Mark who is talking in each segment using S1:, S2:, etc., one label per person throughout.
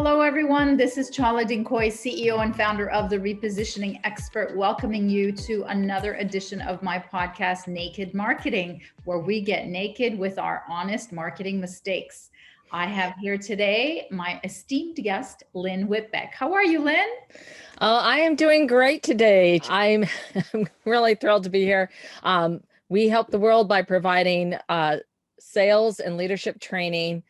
S1: Hello, everyone. This is Chala Dincoy, CEO and founder of The Repositioning Expert, welcoming you to another edition of my podcast, Naked Marketing, where we get naked with our honest marketing mistakes. I have here today my esteemed guest, Lynn Whitbeck. How are you, Lynn?
S2: I am doing great today. I'm really thrilled to be here. We help the world by providing sales and leadership training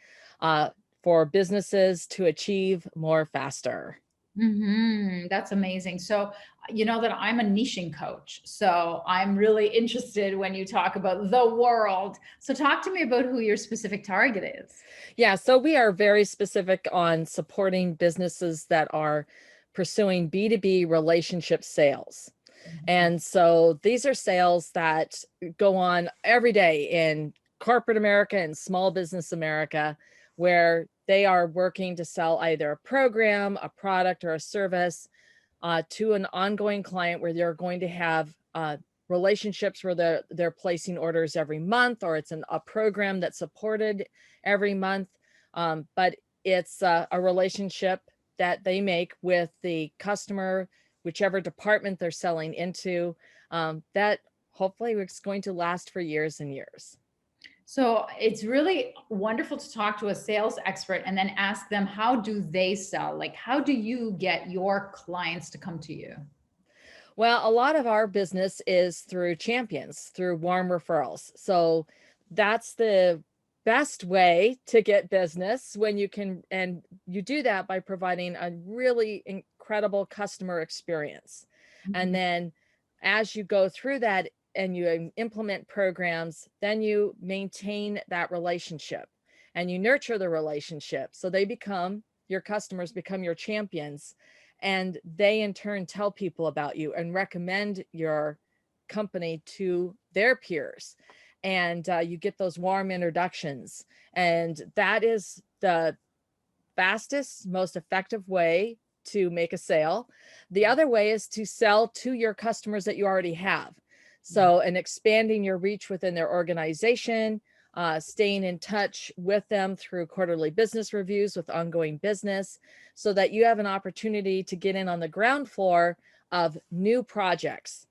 S2: for businesses to achieve more faster.
S1: That's amazing. So, you know that I'm a niching coach. So I'm really interested when you talk about the world. So talk to me about who your specific target is.
S2: Yeah, so we are very specific on supporting businesses that are pursuing B2B relationship sales. And so these are sales that go on every day in corporate America and small business America, where they are working to sell either a program, a product, or a service to an ongoing client where they're going to have relationships where they're placing orders every month, or it's a program that's supported every month. But it's a relationship that they make with the customer, whichever department they're selling into, that hopefully is going to last for years and years.
S1: So it's really wonderful to talk to a sales expert and then ask them, how do they sell? Like, how do you get your clients to come to you?
S2: Well, a lot of our business is through champions, through warm referrals. So that's the best way to get business when you can, and you do that by providing a really incredible customer experience. And then as you go through that and you implement programs, then you maintain that relationship and you nurture the relationship. So your customers become your champions, and they in turn tell people about you and recommend your company to their peers. And you get those warm introductions. And that is the fastest, most effective way to make a sale. The other way is to sell to your customers that you already have. So, and expanding your reach within their organization, staying in touch with them through quarterly business reviews with ongoing business, so that you have an opportunity to get in on the ground floor of new projects,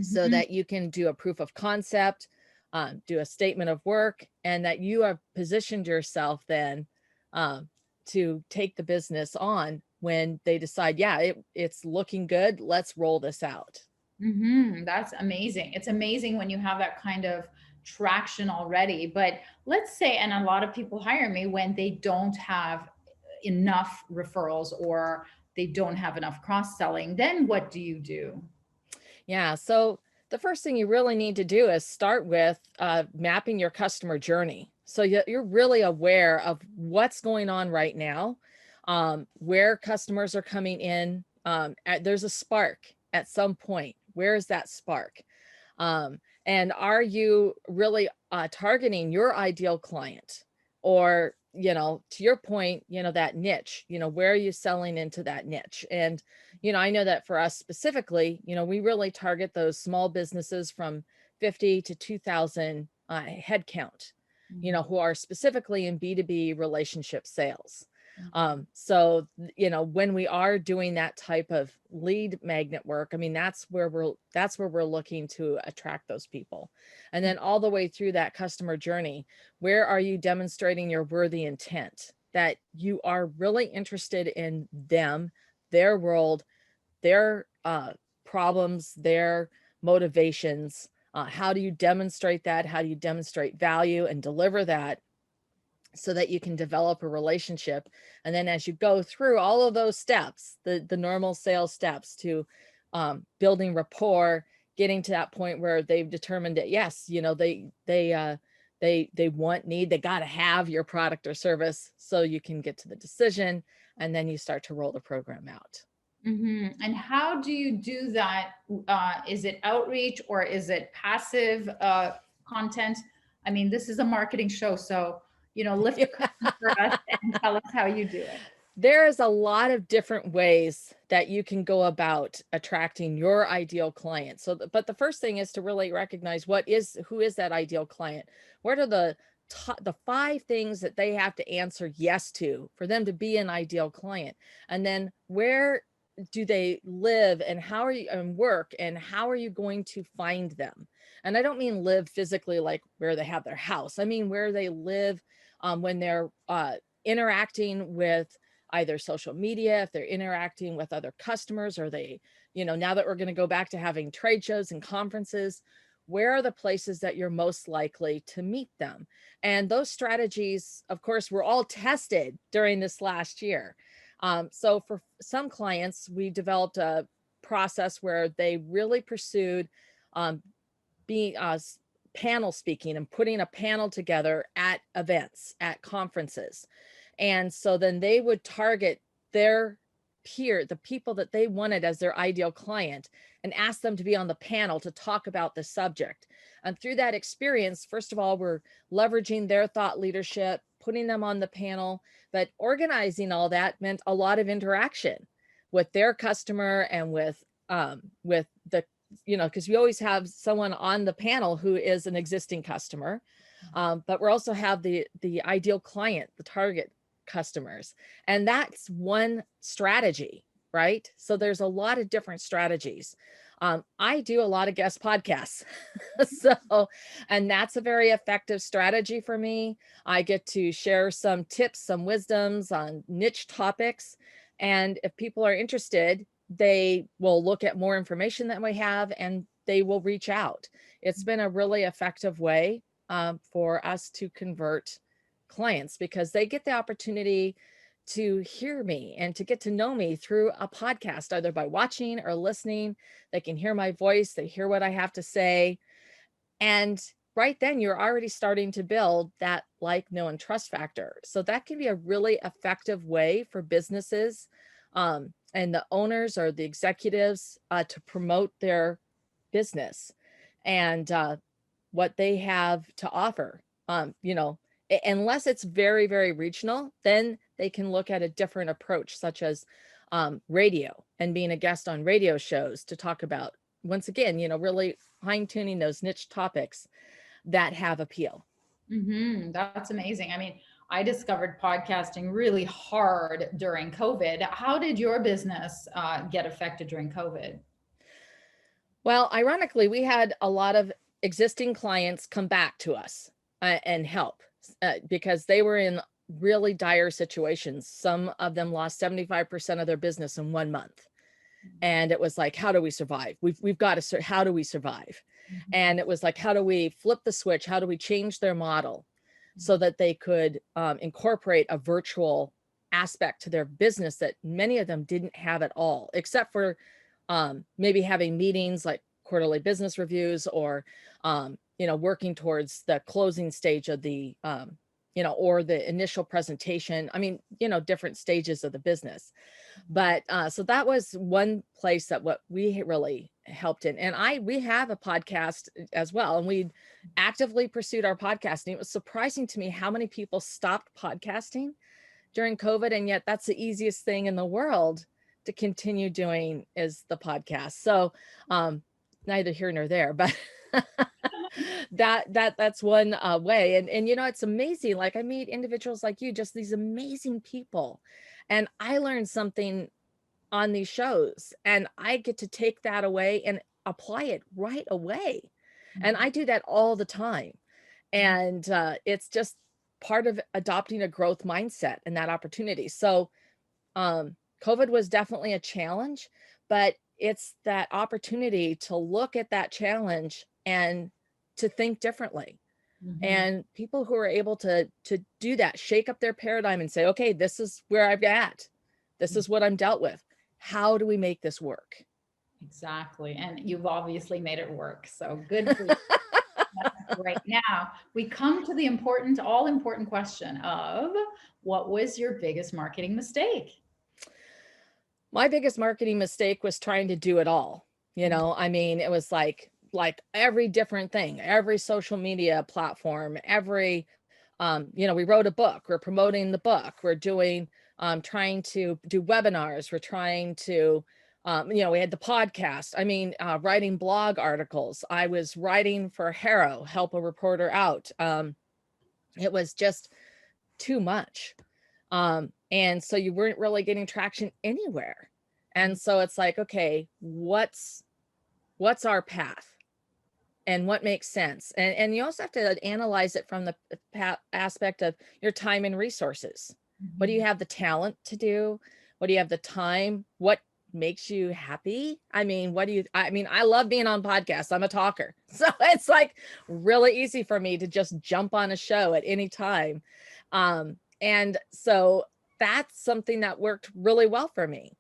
S2: so that you can do a proof of concept, do a statement of work, and that you have positioned yourself then to take the business on when they decide, yeah, it's looking good, let's roll this out.
S1: That's amazing. It's amazing when you have that kind of traction already. But let's say, and a lot of people hire me when they don't have enough referrals or they don't have enough cross selling, then what do you do?
S2: Yeah, so the first thing you really need to do is start with mapping your customer journey. So you're really aware of what's going on right now, where customers are coming in. There's a spark at some point. Where is that spark? And are you really targeting your ideal client? Or, to your point, that niche, where are you selling into that niche? And, I know that for us specifically, we really target those small businesses from 50 to 2,000 headcount, who are specifically in B2B relationship sales. So, when we are doing that type of lead magnet work, I mean, that's where we're looking to attract those people. And then all the way through that customer journey, where are you demonstrating your worthy intent, that you are really interested in them, their world, their problems, their motivations? How do you demonstrate that? How do you demonstrate value and deliver that, so that you can develop a relationship? And then as you go through all of those steps, the normal sales steps to building rapport, getting to that point where they've determined that, yes, they need, they got to have your product or service, so you can get to the decision, and then you start to roll the program out.
S1: And how do you do that? Is it outreach or is it passive content? I mean, this is a marketing show, so lift the curtain for us and tell us how you do it.
S2: There is a lot of different ways that you can go about attracting your ideal client. So, but the first thing is to really recognize who is that ideal client? What are the the 5 things that they have to answer yes to for them to be an ideal client. And then where do they live, and how are you, and work, and how are you going to find them? And I don't mean live physically like where they have their house. I mean where they live when they're interacting with either social media, if they're interacting with other customers, or they, now that we're going to go back to having trade shows and conferences, where are the places that you're most likely to meet them? And those strategies, of course, were all tested during this last year. So for some clients, we developed a process where they really pursued being panel speaking and putting a panel together at events, at conferences. And so then they would target their the people that they wanted as their ideal client, and ask them to be on the panel to talk about the subject. And through that experience, first of all, we're leveraging their thought leadership, putting them on the panel, but organizing all that meant a lot of interaction with their customer and with the, because we always have someone on the panel who is an existing customer, but we also have the ideal client, the target customers. And that's one strategy, right? So there's a lot of different strategies. I do a lot of guest podcasts. And that's a very effective strategy for me. I get to share some tips, some wisdoms on niche topics. And if people are interested, they will look at more information that we have, and they will reach out. It's been a really effective way for us to convert clients, because they get the opportunity to hear me and to get to know me through a podcast, either by watching or listening. They can hear my voice, they hear what I have to say. And right then you're already starting to build that like, know, and trust factor. So that can be a really effective way for businesses and the owners or the executives to promote their business and what they have to offer. Unless it's very, very regional, then they can look at a different approach, such as radio, and being a guest on radio shows to talk about, once again, really fine tuning those niche topics that have appeal.
S1: That's amazing. I mean, I discovered podcasting really hard during COVID. How did your business get affected during COVID?
S2: Well, ironically, we had a lot of existing clients come back to us and help because they were in really dire situations. Some of them lost 75% of their business in 1 month. And it was like, how do we survive? We've got to, how do we survive? And it was like, how do we flip the switch? How do we change their model so that they could incorporate a virtual aspect to their business that many of them didn't have at all, except for maybe having meetings like quarterly business reviews, or working towards the closing stage of the or the initial presentation. I mean, different stages of the business. But so that was one place that what we really helped in. And we have a podcast as well, and we actively pursued our podcasting. It was surprising to me how many people stopped podcasting during COVID, and yet that's the easiest thing in the world to continue doing, is the podcast. So neither here nor there, but that's one way. And it's amazing. Like, I meet individuals like you, just these amazing people, and I learned something on these shows, and I get to take that away and apply it right away. And I do that all the time. And it's just part of adopting a growth mindset and that opportunity. So COVID was definitely a challenge, but it's that opportunity to look at that challenge and to think differently. And people who are able to do that, shake up their paradigm and say, okay, this is where I'm at. This is what I'm dealt with. How do we make this work?
S1: Exactly. And you've obviously made it work. So good for you. Right now, we come to the all important question of, what was your biggest marketing mistake?
S2: My biggest marketing mistake was trying to do it all. I mean, it was like every different thing, every social media platform, every, we wrote a book, we're promoting the book, we're doing, trying to do webinars, we're trying to, we had the podcast. I mean, writing blog articles. I was writing for Harrow, Help a Reporter Out. It was just too much. And so you weren't really getting traction anywhere. And so it's like, okay, what's our path and what makes sense? And you also have to analyze it from the aspect of your time and resources. What do you have the talent to do? What do you have the time? What makes you happy? I mean, I love being on podcasts. I'm a talker. So it's like really easy for me to just jump on a show at any time. And so that's something that worked really well for me.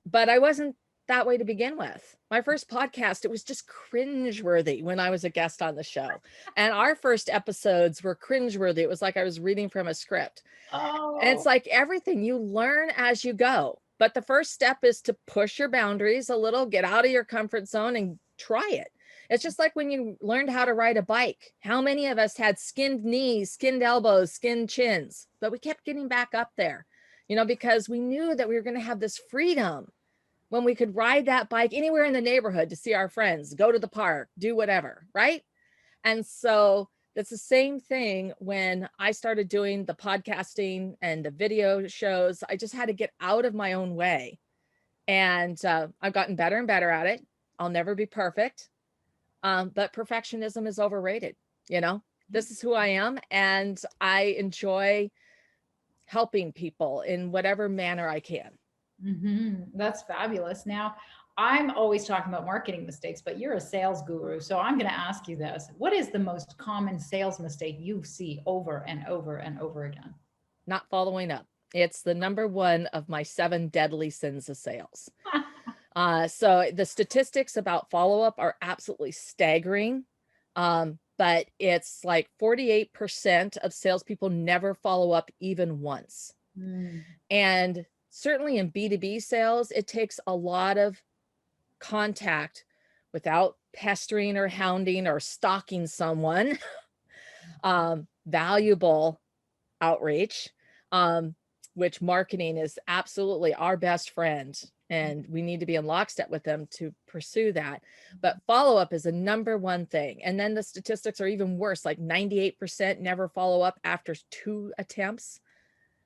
S2: But I wasn't that way to begin with. My first podcast, it was just cringeworthy when I was a guest on the show. And our first episodes were cringeworthy. It was like I was reading from a script.
S1: Oh.
S2: And it's like everything you learn as you go. But the first step is to push your boundaries a little, get out of your comfort zone and try it. It's just like when you learned how to ride a bike. How many of us had skinned knees, skinned elbows, skinned chins, but we kept getting back up there, because we knew that we were going to have this freedom when we could ride that bike anywhere in the neighborhood to see our friends, go to the park, do whatever, right? And so that's the same thing when I started doing the podcasting and the video shows. I just had to get out of my own way. And I've gotten better and better at it. I'll never be perfect. But perfectionism is overrated. This is who I am. And I enjoy helping people in whatever manner I can.
S1: That's fabulous. Now, I'm always talking about marketing mistakes, but you're a sales guru. So I'm going to ask you this. What is the most common sales mistake you see over and over and over again?
S2: Not following up. It's the number one of my 7 deadly sins of sales. So the statistics about follow-up are absolutely staggering. But it's like 48% of salespeople never follow up even once. And certainly in B2B sales, it takes a lot of contact without pestering or hounding or stalking someone. Valuable outreach, which marketing is absolutely our best friend. And we need to be in lockstep with them to pursue that. But follow-up is the number one thing. And then the statistics are even worse, like 98% never follow up after 2 attempts.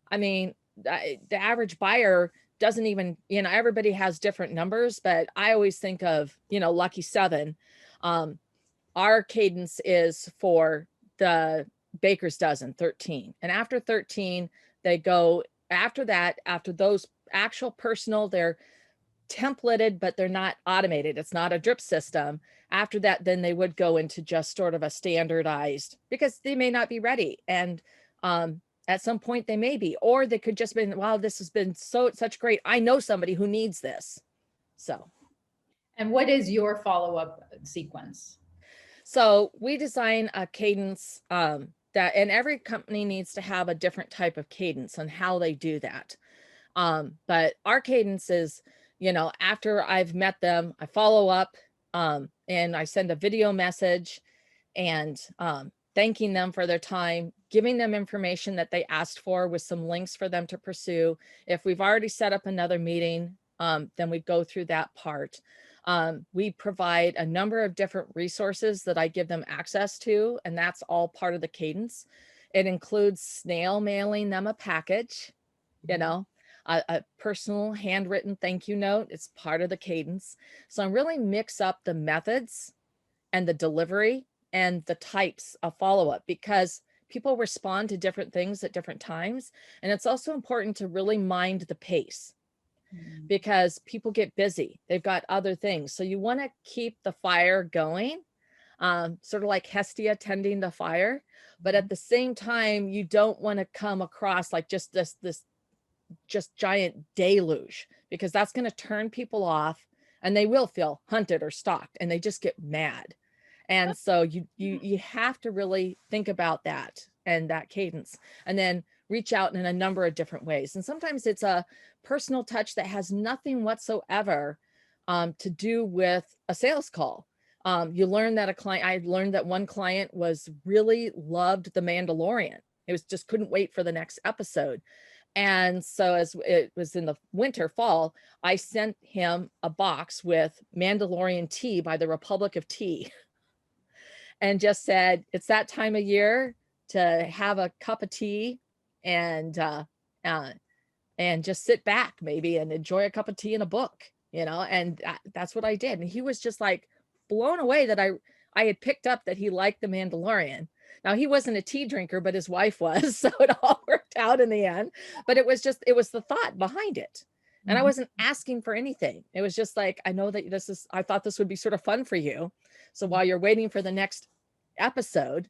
S2: I mean, the average buyer doesn't even, everybody has different numbers, but I always think of, lucky 7. Our cadence is for the baker's dozen, 13. And after 13, they go after that, after those actual personal, they're templated, but they're not automated. It's not a drip system. After that, then they would go into just sort of a standardized, because they may not be ready. And at some point they may be, or they could just be, wow, this has been such great. I know somebody who needs this. So.
S1: And what is your follow-up sequence?
S2: So we design a cadence and every company needs to have a different type of cadence on how they do that. But our cadence is, after I've met them, I follow up and I send a video message and thanking them for their time, giving them information that they asked for with some links for them to pursue. If we've already set up another meeting, then we go through that part. We provide a number of different resources that I give them access to, and that's all part of the cadence. It includes snail mailing them a package, a personal handwritten thank you note. It's part of the cadence. So I really mix up the methods and the delivery and the types of follow-up, because people respond to different things at different times. And it's also important to really mind the pace, because people get busy. They've got other things. So you want to keep the fire going, sort of like Hestia tending the fire. But at the same time, you don't want to come across like just this just giant deluge, because that's going to turn people off and they will feel hunted or stalked and they just get mad. And so you have to really think about that and that cadence, and then reach out in a number of different ways. And sometimes it's a personal touch that has nothing whatsoever to do with a sales call. You learn that I learned that one client really loved The Mandalorian. It was just couldn't wait for the next episode. And so as it was in the fall, I sent him a box with Mandalorian tea by the Republic of Tea and just said, it's that time of year. to have a cup of tea and just sit back maybe and enjoy a cup of tea and a book, and that's what I did. And he was just like blown away that I had picked up that he liked The Mandalorian. Now, he wasn't a tea drinker, but his wife was, so it all worked out in the end. But it was the thought behind it. And I wasn't asking for anything. It was just like, I know that I thought this would be sort of fun for you. So while you're waiting for the next episode,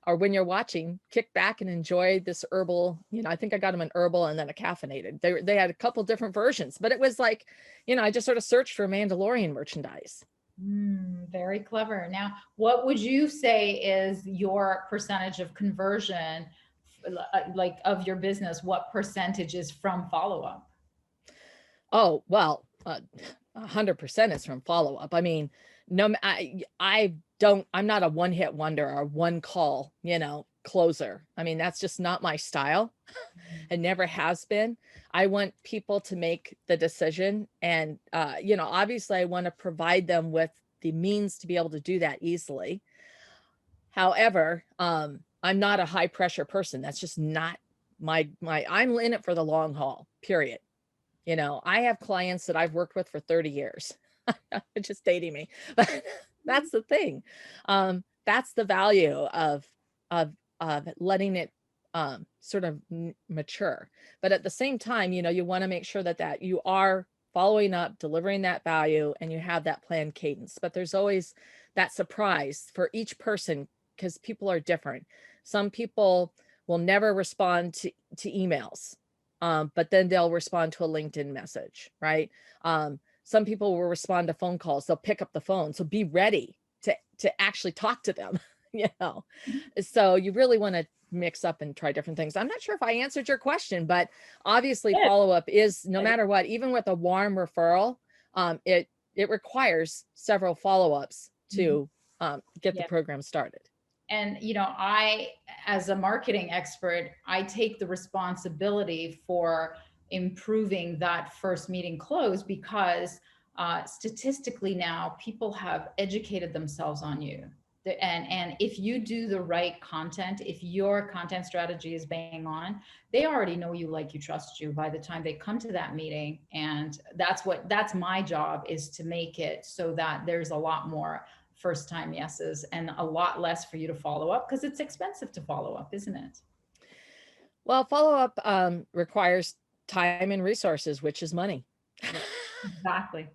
S2: or when you're watching, kick back and enjoy this herbal, I think I got them an herbal and then a caffeinated. They had a couple different versions, but it was like, I just sort of searched for Mandalorian merchandise.
S1: Very clever. Now, what would you say is your percentage of conversion, like of your business? What percentage is from follow-up?
S2: Oh, well, 100% is from follow-up. I mean, no, I'm not a one-hit wonder or one call, closer. I mean, that's just not my style. It never has been. I want people to make the decision. And, obviously I want to provide them with the means to be able to do that easily. However, I'm not a high pressure person. That's just not I'm in it for the long haul, period. I have clients that I've worked with for 30 years. It's just dating me, but that's the thing. That's the value of letting it sort of mature. But at the same time, you want to make sure that you are following up, delivering that value, and you have that planned cadence. But there's always that surprise for each person because people are different. Some people will never respond to emails, but then they'll respond to a LinkedIn message, right? Some people will respond to phone calls. They'll pick up the phone. So be ready to actually talk to them, So you really want to mix up and try different things. I'm not sure if I answered your question, but obviously follow-up is no matter what, even with a warm referral, it requires several follow-ups to get the program started.
S1: And, I, as a marketing expert, I take the responsibility for improving that first meeting close because statistically now people have educated themselves on you. And if you do the right content, if your content strategy is bang on, they already know you, like you, trust you by the time they come to that meeting. And that's my job, is to make it so that there's a lot more first time yeses and a lot less for you to follow up, because it's expensive to follow up, isn't it?
S2: Well, follow up requires time and resources, which is money.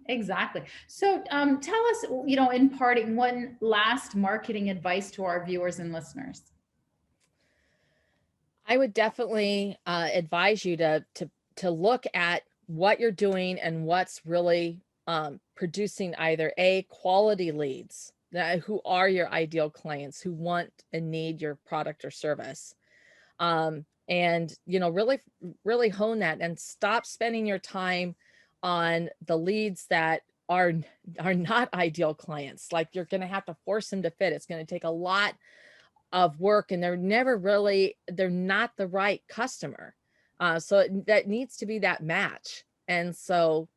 S1: Exactly. So tell us, in parting, one last marketing advice to our viewers and listeners.
S2: I would definitely advise you to look at what you're doing and what's really producing either quality leads, who are your ideal clients who want and need your product or service. And, really hone that and stop spending your time on the leads that are not ideal clients. Like, you're going to have to force them to fit. It's going to take a lot of work, and they're not the right customer. So that needs to be that match. And so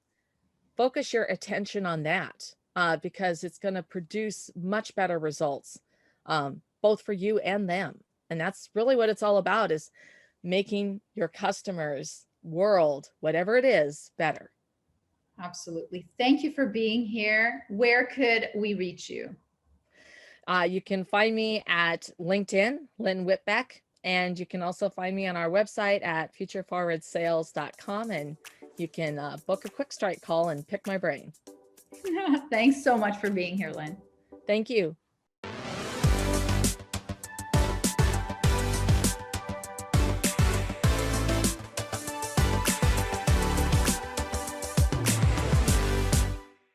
S2: focus your attention on that because it's going to produce much better results, both for you and them. And that's really what it's all about, is making your customers' world, whatever it is, better.
S1: Absolutely. Thank you for being here. Where could we reach you?
S2: You can find me at LinkedIn, Lynn Whitbeck, and you can also find me on our website at futureforwardsales.com, and you can book a quick strike call and pick my brain.
S1: Thanks so much for being here, Lynn.
S2: Thank you.